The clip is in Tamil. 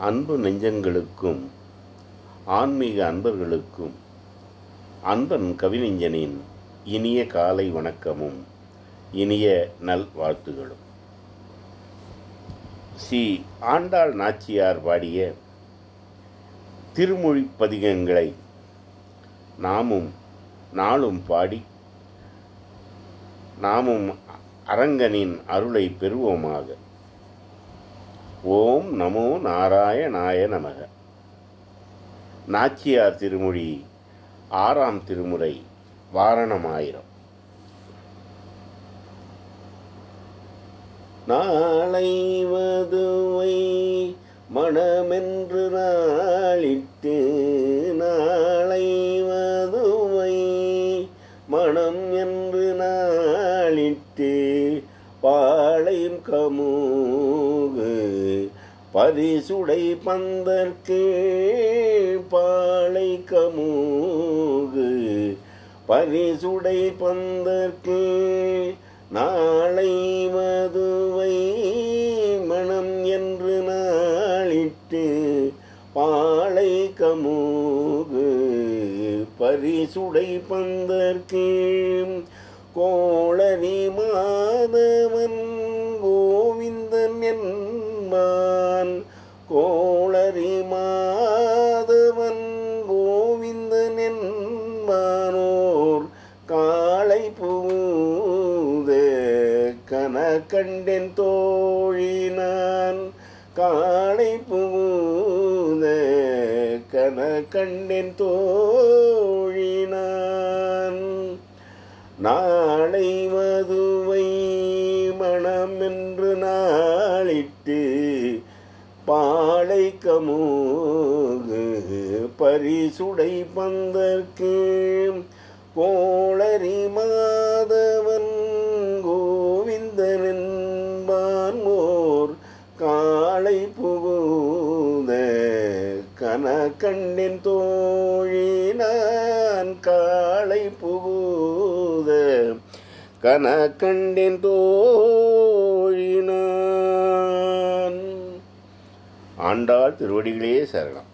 அன்பு நெஞ்சங்களுக்கும் ஆன்மீக அன்பர்களுக்கும் அன்பன் கவிஞனின் இனிய காலை வணக்கமும் இனிய நல்வாழ்த்துகளும். ஸ்ரீ ஆண்டாள் நாச்சியார் பாடிய திருமொழி பதிகங்களை நாமும் நாளும் பாடி நாமும் அரங்கனின் அருளை பெறுவோமாக. ஓம் நமோ நாராயணாய நமக. நாச்சியார் திருமொழி 6ஆம் திருமுறை வாரணமாயிரம். நாளை வதுவை மணமென்று நாளிட்டு, நாளை வதுவை மணம் என்று நாளிட்டு, பாளையும் கமுகு பரிசுடை பந்தற்கு, பாளை கமுகு பரிசுடை பந்தற்கு, நாளை மதுவை மணம் என்று நாளிட்டு, பாளை கமுகு பரிசுடை பந்தற்கு, கோளரி மாதவன் கோவிந்தன் என்பான், கோளரி மாதவன் கோவிந்தன் என்பானோர் காளை புகுத கனகண்டன் தோழினான், காளை புகுத கனகண்டன் தோழினான், நாளை மதுவை மணமென்று நாளிட்டு, பாளை கமுகு பரிசுடை பந்தற்கு, கோளரி மாதவன் கோவிந்தன் என்பான் ஓர் காளை புகுத கனகண்டன் தோழினான், காளை புகுத கனகண்டன் தோழினான். ஆண்டாள் திருவடிகளே சரணம்.